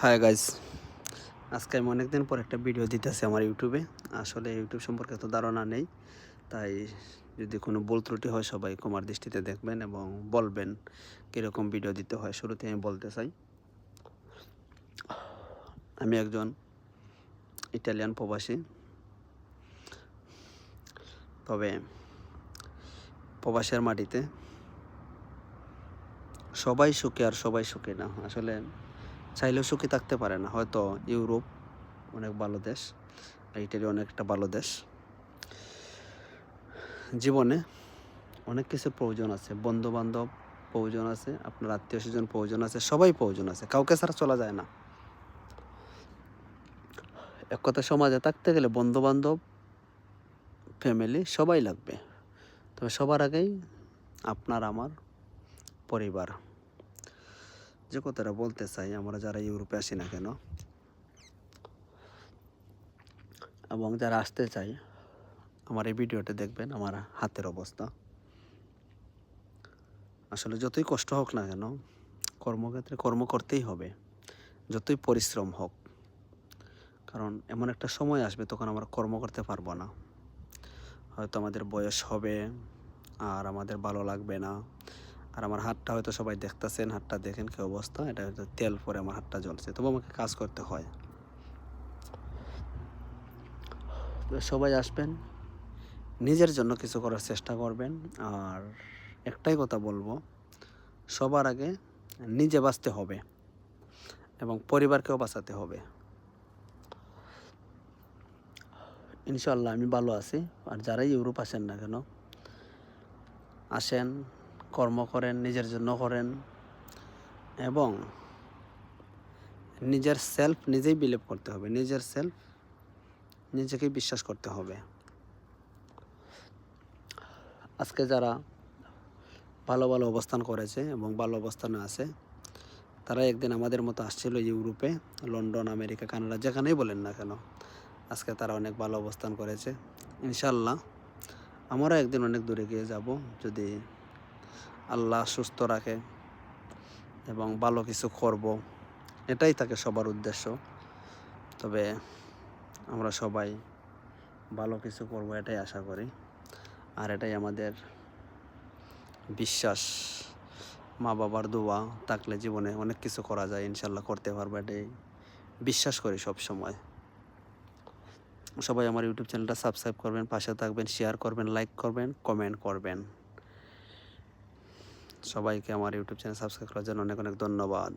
Hi guys, আজকে আমি অনেকদিন পর একটা ভিডিও দিতেছি আমার ইউটিউবে। আসলে ইউটিউব সম্পর্কে তো ধারণা নেই, তাই যদি কোনো ভুল ত্রুটি হয় সবাই ক্ষমার দৃষ্টিতে দেখবেন এবং বলবেন কীরকম ভিডিও দিতে হয়। শুরুতে আমি বলতে চাই, আমি একজন ইটালিয়ান প্রবাসী। তবে প্রবাসের মাটিতে সবাই সুখী আর সবাই সুখী না। আসলে চাইলেও সুখী থাকতে পারে না। হয়তো ইউরোপ অনেক ভালো দেশ, আর ইটালি অনেকটা ভালো দেশ। জীবনে অনেক কিছু প্রয়োজন আছে, বন্ধুবান্ধব প্রয়োজন আছে, আপনার আত্মীয় স্বজন প্রয়োজন আছে, সবাই প্রয়োজন আছে, কাউকে ছাড়া চলা যায় না। এক কথা, সমাজে থাকতে গেলে বন্ধুবান্ধব, ফ্যামিলি সবাই লাগবে। তবে সবার আগেই আপনার আমার পরিবার। যে কথাটা বলতে চাই, আমরা যারা ইউরোপে আসি না কেন এবং যারা আসতে চাই, আমার এই ভিডিওটা দেখবেন। আমার হাতের অবস্থা আসলে যতই কষ্ট হোক না কেন, কর্মক্ষেত্রে কর্ম করতেই হবে, যতই পরিশ্রম হোক। কারণ এমন একটা সময় আসবে তখন আমরা কর্ম করতে পারবো না। হয়তো আমাদের বয়স হবে আর আমাদের ভালো লাগবে না। আর আমার হাতটা হয়তো সবাই দেখতেছেন, হাতটা দেখেন কী অবস্থা। এটা হয়তো তেল পরে আমার হাতটা জ্বলছে, তবু আমাকে কাজ করতে হয়। তো সবাই আসবেন, নিজের জন্য কিছু করার চেষ্টা করবেন। আর একটাই কথা বলবো, সবার আগে নিজে বাঁচতে হবে এবং পরিবারকেও বাঁচাতে হবে। ইনশাল্লাহ আমি ভালো আছি। আর যারাই ইউরোপ আসেন না কেন, আসেন, কর্ম করেন, নিজের জন্য করেন এবং নিজের সেলফ নিজেই বিলিভ করতে হবে। নিজের সেলফ নিজেকেই বিশ্বাস করতে হবে। আজকে যারা ভালো ভালো অবস্থান করেছে এবং ভালো অবস্থানে আছে, তারা একদিন আমাদের মতো আসছিল ইউরোপে, লন্ডন, আমেরিকা, কানাডা, যেখানেই বলেন না কেন। আজকে তারা অনেক ভালো অবস্থান করেছে। ইনশাল্লাহ আমরা একদিন অনেক দূরে গিয়ে যাব, যদি আল্লাহ সুস্থ রাখে এবং ভালো কিছু করব। এটাই থাকে সবার উদ্দেশ্য। তবে আমরা সবাই ভালো কিছু করব, এটাই আশা করি। আর এটাই আমাদের বিশ্বাস। মা বাবার দোয়া থাকলে জীবনে অনেক কিছু করা যায়, ইনশাল্লাহ করতে পারবো, এটাই বিশ্বাস করি সব সময়। সবাই আমার ইউটিউব চ্যানেলটা সাবস্ক্রাইব করবেন, পাশে থাকবেন, শেয়ার করবেন, লাইক করবেন, কমেন্ট করবেন। সবাইকে আমার ইউটিউব চ্যানেল সাবস্ক্রাইব করার জন্য অনেক অনেক ধন্যবাদ।